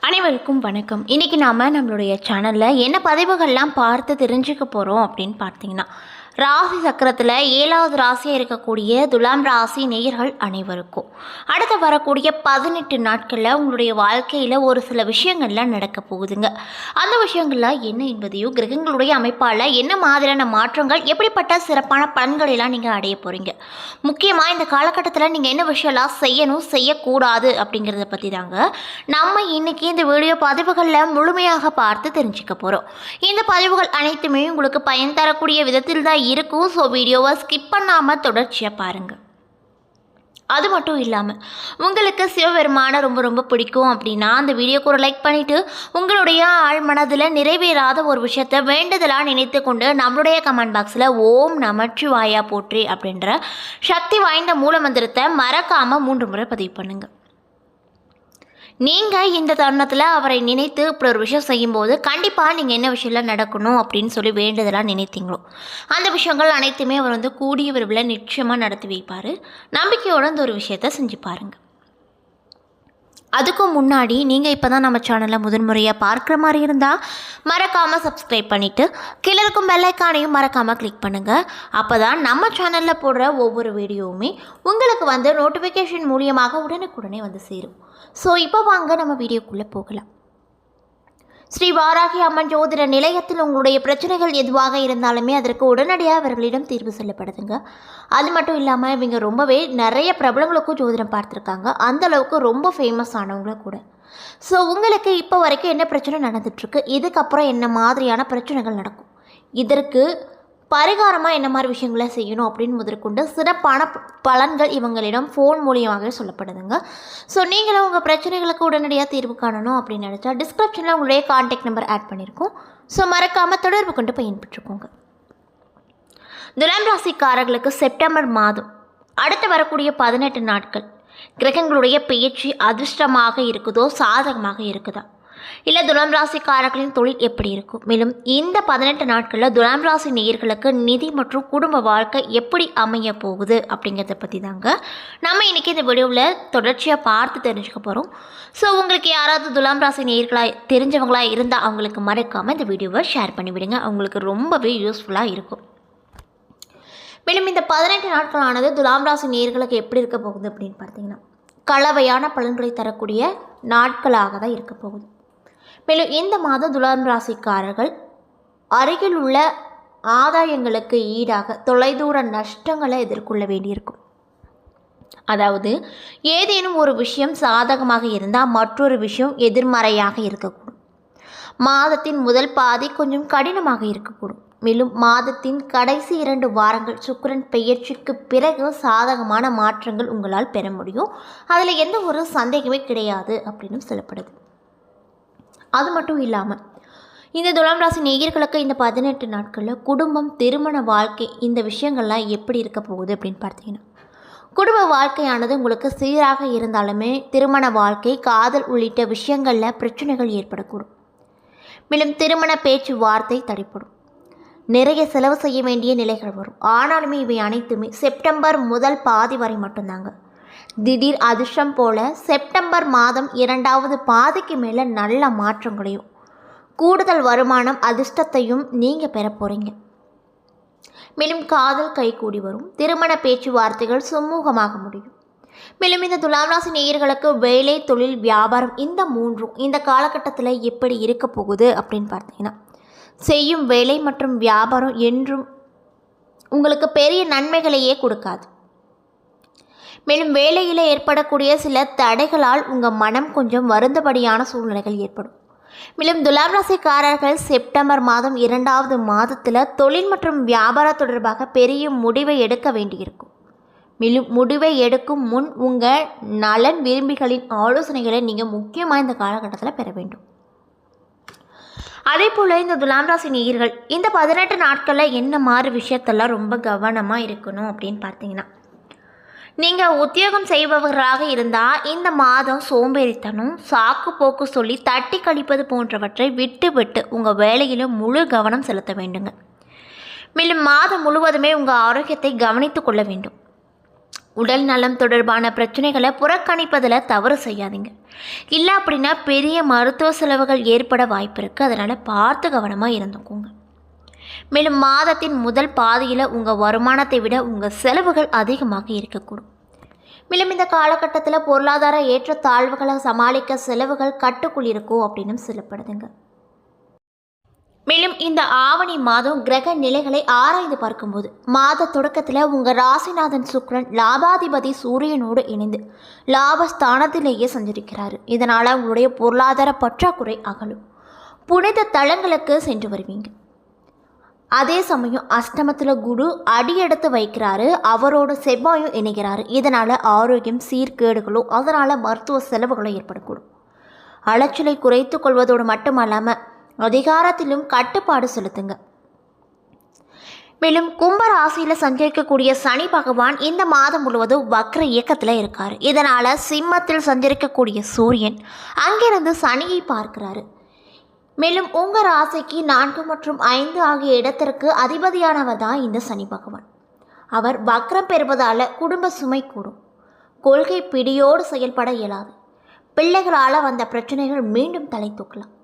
அனைவருக்கும் வணக்கம். இன்றைக்கி நாம் நம்மளுடைய சேனலில் என்ன பதிவுகள்லாம் பார்த்து தெரிஞ்சுக்க போகிறோம் அப்படின்னு பார்த்தீங்கன்னா, ராசி சக்கரத்தில் 7வது ராசியாக இருக்கக்கூடிய துலாம் ராசி நேயர்கள் அனைவருக்கும் அடுத்து வரக்கூடிய 18 நாட்களில் உங்களுடைய வாழ்க்கையில் ஒரு சில விஷயங்கள்லாம் நடக்க போகுதுங்க. அந்த விஷயங்கள்லாம் என்ன என்பதையும் கிரகங்களுடைய அமைப்பால் என்ன மாதிரியான மாற்றங்கள், எப்படிப்பட்ட சிறப்பான பலன்களெல்லாம் நீங்கள் அடைய போகிறீங்க, முக்கியமாக இந்த காலகட்டத்தில் நீங்கள் என்ன விஷயம்லாம் செய்யணும் செய்யக்கூடாது அப்படிங்கிறத பற்றி தாங்க நம்ம இன்றைக்கி இந்த வீடியோ பதிவுகளில் முழுமையாக பார்த்து தெரிஞ்சுக்க போகிறோம். இந்த பதிவுகள் அனைத்துமே உங்களுக்கு பயன் தரக்கூடிய விதத்தில் தான் இருக்கும். ஸோ வீடியோவை ஸ்கிப் பண்ணாமல் தொடர்ச்சியாக பாருங்கள். அது மட்டும் இல்லாமல் உங்களுக்கு சிவபெருமானை ரொம்ப ரொம்ப பிடிக்கும் அப்படின்னா அந்த வீடியோக்கு ஒரு லைக் பண்ணிவிட்டு உங்களுடைய ஆழ் மனதில் நிறைவேறாத ஒரு விஷயத்தை வேண்டுதலாக நினைத்து கொண்டு நம்மளுடைய கமெண்ட் பாக்ஸில் ஓம் நமச்சிவாயா போற்றி அப்படின்ற சக்தி வாய்ந்த மூல மந்திரத்தை மறக்காமல் 3 முறை பதிவு பண்ணுங்கள். நீங்கள் இந்த தருணத்தில் அவரை நினைத்து இப்படி ஒரு விஷயம் செய்யும்போது கண்டிப்பாக நீங்கள் என்ன விஷயம்லாம் நடக்கணும் அப்படின்னு சொல்லி வேண்டுதலாக நினைத்தீங்களோ அந்த விஷயங்கள் அனைத்துமே அவர் கூடிய விரைவில் நிச்சயமாக நடத்தி வைப்பார். நம்பிக்கையோடு இந்த ஒரு விஷயத்தை செஞ்சு பாருங்கள். அதுக்கும் முன்னாடி நீங்கள் இப்போ தான் நம்ம சேனலை முதன்முறையாக பார்க்குற மாதிரி இருந்தால் மறக்காமல் சப்ஸ்கிரைப் பண்ணிவிட்டு கீழே இருக்கும் பெல் ஐக்கானையும் மறக்காமல் கிளிக் பண்ணுங்கள். அப்போ தான் நம்ம சேனலில் போடுற ஒவ்வொரு வீடியோவுமே உங்களுக்கு நோட்டிஃபிகேஷன் மூலியமாக உடனுக்குடனே சேரும். ஸோ இப்போ வாங்க நம்ம வீடியோக்குள்ளே போகலாம். ஸ்ரீ வாராகி அம்மன் ஜோதிட நிலையத்தில் உங்களுடைய பிரச்சனைகள் எதுவாக இருந்தாலுமே அதற்கு உடனடியாக அவர்களிடம் தீர்வு சொல்லப்படுதுங்க. அது மட்டும் இல்லாமல் இவங்க ரொம்பவே நிறைய பிரபலங்களுக்கும் ஜோதிடம் பார்த்துருக்காங்க. அந்தளவுக்கு ரொம்ப ஃபேமஸ் ஆனவங்கள கூட. ஸோ உங்களுக்கு இப்போ வரைக்கும் என்ன பிரச்சனை நடந்துகிட்ருக்கு, இதுக்கப்புறம் என்ன மாதிரியான பிரச்சனைகள் நடக்கும், இதற்கு பரிகாரமாக என்ன மாதிரி விஷயங்களை செய்யணும் அப்படின்னு முதற்கொண்டு சிறப்பான பலன்கள் இவங்களிடம் ஃபோன் மூலியமாக சொல்லப்படுதுங்க. ஸோ நீங்களும் உங்கள் பிரச்சனைகளுக்கு உடனடியாக தீர்வு காணணும் அப்படின்னு நினச்சா டிஸ்கிரிப்ஷனில் உங்களுடைய கான்டாக்ட் நம்பர் ஆட் பண்ணியிருக்கோம். ஸோ மறக்காமல் தொடர்பு கொண்டு பயன்பெற்றுக்கோங்க. துலாம் ராசிக்காரர்களுக்கு செப்டம்பர் மாதம் அடுத்து வரக்கூடிய 18 நாட்கள் கிரகங்களுடைய பெயர்ச்சி அதிர்ஷ்டமாக இருக்குதோ சாதகமாக இருக்குதா, இல்லை துலாம் ராசிக்காரர்களின் தொழில் எப்படி இருக்கும், மேலும் இந்த 18 நாட்களில் துலாம் ராசி நேயர்களுக்கு நிதி மற்றும் குடும்ப வாழ்க்கை எப்படி அமைய போகுது அப்படிங்கிறத பற்றி தாங்க நம்ம இன்றைக்கி இந்த வீடியோவில் தொடர்ச்சியாக பார்த்து தெரிஞ்சுக்க போகிறோம். ஸோ உங்களுக்கு யாராவது துலாம் ராசி நேயர்களாக தெரிஞ்சவங்களாக இருந்தால் அவங்களுக்கு மறக்காமல் இந்த வீடியோவை ஷேர் பண்ணிவிடுங்க. அவங்களுக்கு ரொம்பவே யூஸ்ஃபுல்லாக இருக்கும். மேலும் இந்த 18 நாட்களானது துலாம் ராசி நேயர்களுக்கு எப்படி இருக்க போகுது அப்படின்னு பார்த்தீங்கன்னா கலவையான பலன்களை தரக்கூடிய நாட்களாக தான் இருக்க போகுது. மேலும் இந்த மாதம் துலாம் ராசிக்காரர்கள் அருகில் உள்ள ஆதாயங்களுக்கு ஈடாக தொலைதூர நஷ்டங்களை எதிர்கொள்ள வேண்டியிருக்கும். அதாவது ஏதேனும் ஒரு விஷயம் சாதகமாக இருந்தால் மற்றொரு விஷயம் எதிர்மறையாக இருக்கக்கூடும். மாதத்தின் முதல் பாதி கொஞ்சம் கடினமாக இருக்கக்கூடும். மேலும் மாதத்தின் கடைசி 2 வாரங்கள் சுக்கிரன் பெயர்ச்சிக்கு பிறகு சாதகமான மாற்றங்கள் உங்களால் பெற முடியும். அதில் எந்த ஒரு சந்தேகமே கிடையாது அப்படின்னு சொல்லப்படுது. அது மட்டும் இல்லாமல் இந்த துலாம் ராசி நேயர்களுக்கு இந்த 18 நாட்களில் குடும்பம், திருமண வாழ்க்கை, இந்த விஷயங்கள்லாம் எப்படி இருக்க போகுது அப்படின்னு பார்த்தீங்கன்னா குடும்ப வாழ்க்கையானது உங்களுக்கு சீராக இருந்தாலுமே திருமண வாழ்க்கை, காதல் உள்ளிட்ட விஷயங்களில் பிரச்சனைகள் ஏற்படக்கூடும். மேலும் திருமண பேச்சுவார்த்தை தடைப்படும். நிறைய செலவு செய்ய வேண்டிய நிலைகள் வரும். ஆனாலுமே இவை அனைத்துமே செப்டம்பர் முதல் பாதி வரை மட்டும்தாங்க. திடீர் அதிர்ஷ்டம் போல செப்டம்பர் மாதம் 2வது பாதிக்கு மேலே நல்ல மாற்றங்களையும் கூடுதல் வருமானம், அதிர்ஷ்டத்தையும் நீங்கள் பெற போகிறீங்க. மேலும் காதல் கைகூடி வரும். திருமண பேச்சுவார்த்தைகள் சுமூகமாக முடியும். மேலும் இந்த துலாம் ராசி நேயர்களுக்கு வேலை, தொழில், வியாபாரம் இந்த 3ம் இந்த காலகட்டத்தில் எப்படி இருக்க போகுது அப்படின்னு பார்த்தீங்கன்னா செய்யும் வேலை மற்றும் வியாபாரம் என்றும் உங்களுக்கு பெரிய நன்மைகளையே கொடுக்காது. மேலும் வேலையில் ஏற்படக்கூடிய சில தடைகளால் உங்கள் மனம் கொஞ்சம் வருந்தபடியான சூழ்நிலைகள் ஏற்படும். மேலும் துலாம் ராசிக்காரர்கள் செப்டம்பர் மாதம் 2வது மாதத்தில் தொழில் மற்றும் வியாபாரம் தொடர்பாக பெரிய முடிவை எடுக்க வேண்டியிருக்கும். மேலும் முடிவை எடுக்கும் முன் உங்கள் நலன் விரும்பிகளின் ஆலோசனைகளை நீங்கள் முக்கியமாக இந்த காலகட்டத்தில் பெற வேண்டும். அதே போல் இந்த துலாம் ராசி நேயர்கள் இந்த 18 நாட்களில் என்ன மாதிரி விஷயத்தெல்லாம் ரொம்ப கவனமாக இருக்கணும் அப்படின்னு பார்த்தீங்கன்னா நீங்கள் உத்தியோகம் செய்பவர்களாக இருந்தால் இந்த மாதம் சோம்பேறித்தனம், சாக்கு போக்கு சொல்லி தட்டி கழிப்பது போன்றவற்றை விட்டு உங்கள் வேலையில் முழு கவனம் செலுத்த வேண்டுங்க. மேலும் மாதம் முழுவதுமே உங்கள் ஆரோக்கியத்தை கவனித்து கொள்ள வேண்டும். உடல் நலம் தொடர்பான பிரச்சனைகளை புறக்கணிப்பதில் தவறு செய்யாதீங்க. இல்லை அப்படின்னா பெரிய மருத்துவ செலவுகள் ஏற்பட வாய்ப்பு இருக்குது. அதனால் பார்த்து கவனமாக இருந்துக்கோங்க. மேலும் மாதத்தின் முதல் பாதியில் உங்கள் வருமானத்தை விட உங்கள் செலவுகள் அதிகமாக இருக்கக்கூடும். மேலும் இந்த காலகட்டத்தில் பொருளாதார ஏற்றத்தாழ்வுகளை சமாளிக்க செலவுகள் கட்டுக்குள் இருக்கும் அப்படின்னு சொல்லப்படுதுங்க. மேலும் இந்த ஆவணி மாதம் கிரக நிலைகளை ஆராய்ந்து பார்க்கும்போது மாத தொடக்கத்தில் உங்கள் ராசிநாதன் சுக்கிரன் லாபாதிபதி சூரியனோடு இணைந்து லாபஸ்தானத்திலேயே சஞ்சரிக்கிறாரு. இதனால் உங்களுடைய பொருளாதார பற்றாக்குறை அகலும். புனித தலங்களுக்கு சென்று வருவீங்க. அதே சமயம் அஷ்டமத்தில் குரு அடியெடுத்து வைக்கிறாரு. அவரோட செவ்வாயும் இணைகிறாரு. இதனால் ஆரோக்கியம் சீர்கேடுகளும் அதனால் மருத்துவ செலவுகளும் ஏற்படக்கூடும். அலைச்சலை குறைத்து கொள்வதோடு மட்டுமல்லாமல் அதிகாரத்திலும் கட்டுப்பாடு செலுத்துங்க. மேலும் கும்ப ராசியில் சஞ்சரிக்கக்கூடிய சனி பகவான் இந்த மாதம் முழுவதும் வக்ர இயக்கத்தில் இருக்கார். இதனால் சிம்மத்தில் சஞ்சரிக்கக்கூடிய சூரியன் அங்கிருந்து சனியை பார்க்கிறாரு. மேலும் உங்கள் ராசிக்கு 4 மற்றும் 5 ஆகிய இடத்திற்கு அதிபதியானவர் தான் இந்த சனி பகவான். அவர் வக்ரம் பெறுவதால் குடும்ப சுமை கூடும். கொள்கை பிடியோடு செயல்பட இயலாது. பிள்ளைகளால் வந்த பிரச்சனைகள் மீண்டும் தலை தூக்கலாம்.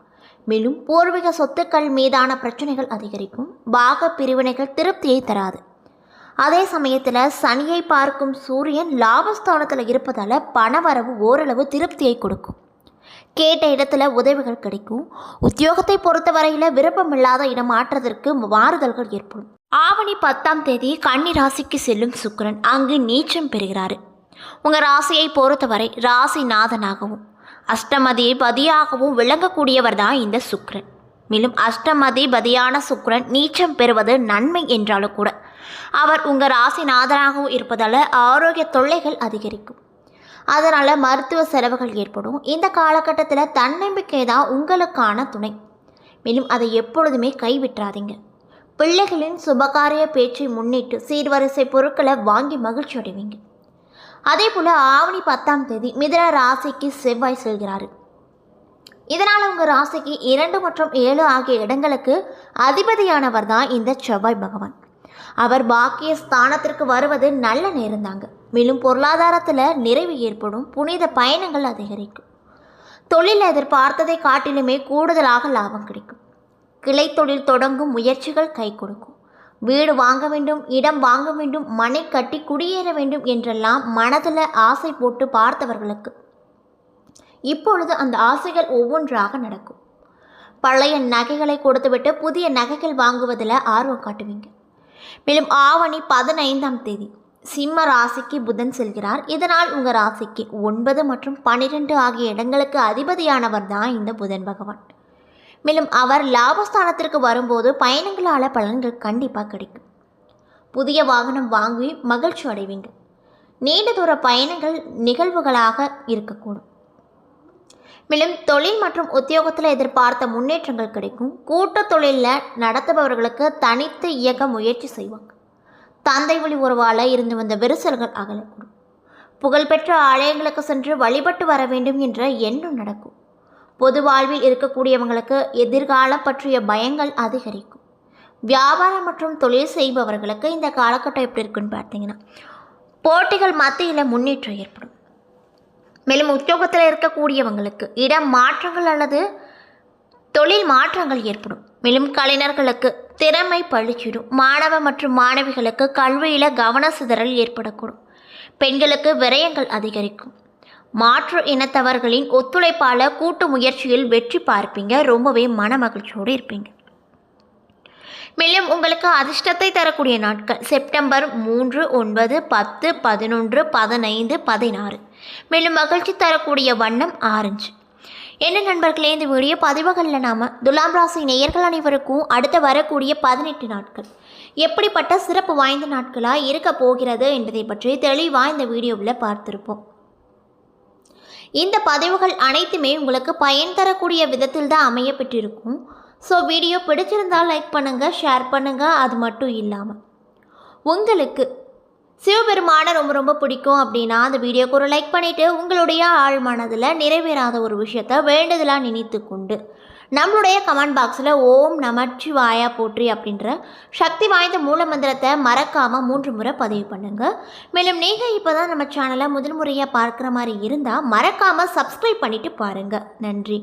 மேலும் பூர்வீக சொத்துக்கள் மீதான பிரச்சனைகள் அதிகரிக்கும். பாக பிரிவினைகள் திருப்தியை தராது. அதே சமயத்தில் சனியை பார்க்கும் சூரியன் லாபஸ்தானத்தில் இருப்பதால் பணவரவு ஓரளவு திருப்தியை கொடுக்கும். கேட்ட இடத்துல உதவிகள் கிடைக்கும். உத்தியோகத்தை பொறுத்தவரையில் விருப்பமில்லாத இடமாற்றத்திற்கு மாறுதல்கள் ஏற்படும். ஆவணி 10ஆம் தேதி கன்னி ராசிக்கு செல்லும் சுக்கிரன் அங்கு நீச்சம் பெறுகிறாரு. உங்கள் ராசியை பொறுத்தவரை ராசிநாதனாகவும் அஷ்டமதிபதியாகவும் விளங்கக்கூடியவர் தான் இந்த சுக்கிரன். மேலும் அஷ்டமதிபதியான சுக்கிரன் நீச்சம் பெறுவது நன்மை என்றாலும் கூட அவர் உங்கள் ராசிநாதனாகவும் இருப்பதால் ஆரோக்கிய தொல்லைகள் அதிகரிக்கும். அதனால் மருத்துவ செலவுகள் ஏற்படும். இந்த காலகட்டத்தில் தன்னம்பிக்கை தான் உங்களுக்கான துணை. மேலும் அதை எப்பொழுதுமே கைவிட்டுறாதீங்க. பிள்ளைகளின் சுபகாரிய பேச்சை முன்னிட்டு சீர்வரிசை பொருட்களை வாங்கி மகிழ்ச்சி அடைவீங்க. அதே போல் ஆவணி 10ஆம் தேதி மிதுன ராசிக்கு செவ்வாய் செல்கிறாரு. இதனால் உங்கள் ராசிக்கு 2 மற்றும் 7 ஆகிய இடங்களுக்கு அதிபதியானவர் தான் இந்த செவ்வாய் பகவான். அவர் பாக்கிய ஸ்தானத்திற்கு வருவது நல்ல நேரம்தாங்க. மேலும் பொருளாதாரத்தில் நிறைவு ஏற்படும். புனித பயணங்கள் அதிகரிக்கும். தொழில் எதிர்பார்த்ததை காட்டிலுமே கூடுதலாக லாபம் கிடைக்கும். கிளை தொழில் தொடங்கும் முயற்சிகள் கை கொடுக்கும். வீடு வாங்க வேண்டும், இடம் வாங்க வேண்டும், மனை கட்டி குடியேற வேண்டும் என்றெல்லாம் மனதில் ஆசை போட்டு பார்த்தவர்களுக்கு இப்பொழுது அந்த ஆசைகள் ஒவ்வொன்றாக நடக்கும். பழைய நகைகளை கொடுத்துவிட்டு புதிய நகைகள் வாங்குவதில் ஆர்வம் காட்டுவீங்க. மேலும் ஆவணி 15ஆம் தேதி சிம்ம ராசிக்கு புதன் செல்கிறார். இதனால் உங்கள் ராசிக்கு 9 மற்றும் 12 ஆகிய இடங்களுக்கு அதிபதியானவர் தான் இந்த புதன் பகவான். மேலும் அவர் லாபஸ்தானத்திற்கு வரும்போது பயணங்களால் பலன்கள் கண்டிப்பாக கிடைக்கும். புதிய வாகனம் வாங்கி மகிழ்ச்சி அடைவீங்க. நீண்ட தூர பயணங்கள் நிகழ்வுகளாக இருக்கக்கூடும். மேலும் தொழில் மற்றும் உத்தியோகத்தில் எதிர்பார்த்த முன்னேற்றங்கள் கிடைக்கும். கூட்டு தொழிலில் நடத்துபவர்களுக்கு தனித்து இயக்க முயற்சி செய்வாங்க. தந்தை வழி உறவால் இருந்து வந்த விரிசல்கள் அகலக்கூடும். புகழ்பெற்ற ஆலயங்களுக்கு சென்று வழிபட்டு வர வேண்டும் என்ற எண்ணம் நடக்கும். பொது வாழ்வில் இருக்கக்கூடியவங்களுக்கு எதிர்காலம் பற்றிய பயங்கள் அதிகரிக்கும். வியாபாரம் மற்றும் தொழில் செய்பவர்களுக்கு இந்த காலகட்டம் எப்படி இருக்குன்னு பார்த்தீங்கன்னா போட்டிகள் மத்தியில் முன்னேற்றம் ஏற்படும். மேலும் உத்தியோகத்தில் இருக்கக்கூடியவங்களுக்கு இடம் மாற்றங்கள் அல்லது தொழில் மாற்றங்கள் ஏற்படும். மேலும் கலைஞர்களுக்கு திறமை பழிச்சிடும். மாணவ மற்றும் மாணவிகளுக்கு கல்வியில் கவன சிதறல் ஏற்படக்கூடும். பெண்களுக்கு விரயங்கள் அதிகரிக்கும். மாற்று இனத்தவர்களின் ஒத்துழைப்பால் கூட்டு முயற்சியில் வெற்றி பார்ப்பீங்க. ரொம்பவே மன மகிழ்ச்சியோடு இருப்பீங்க. மேலும் உங்களுக்கு அதிர்ஷ்டத்தை தரக்கூடிய நாட்கள் செப்டம்பர் 3, 9, 10, 11, 15, 16. மேலும் மகிழ்ச்சி தரக்கூடிய வண்ணம் ஆரஞ்சு. என்ன நண்பர்களே, இந்த வீடியோ பதிவுகளில் நாம் துலாம் ராசி நேயர்கள் அனைவருக்கும் அடுத்து வரக்கூடிய 18 நாட்கள் எப்படிப்பட்ட சிறப்பு வாய்ந்த நாட்களாக இருக்க போகிறது என்பதை பற்றி தெளிவாக இந்த வீடியோவில் பார்த்துருப்போம். இந்த பதிவுகள் அனைத்துமே உங்களுக்கு பயன் தரக்கூடிய விதத்தில் தான் அமையப்பட்டிருக்கும். ஸோ வீடியோ பிடிச்சிருந்தால் லைக் பண்ணுங்கள், ஷேர் பண்ணுங்கள். அது மட்டும் இல்லாமல் உங்களுக்கு சிவபெருமானை ரொம்ப ரொம்ப பிடிக்கும் அப்படின்னா அந்த வீடியோக்கு ஒரு லைக் பண்ணிவிட்டு உங்களுடைய ஆழ் மனதில் நிறைவேறாத ஒரு விஷயத்த வேண்டுதலாக நினைத்து கொண்டு நம்மளுடைய கமெண்ட் பாக்ஸில் ஓம் நமச்சிவாயா போற்றி அப்படின்ற சக்தி வாய்ந்த மூல மந்திரத்தை மறக்காமல் 3 முறை பதிவு பண்ணுங்கள். மேலும் நீங்கள் இப்போ தான் நம்ம சேனலை முதல் முறையாக பார்க்குற மாதிரி இருந்தால் மறக்காமல் சப்ஸ்கிரைப் பண்ணிவிட்டு பாருங்கள். நன்றி.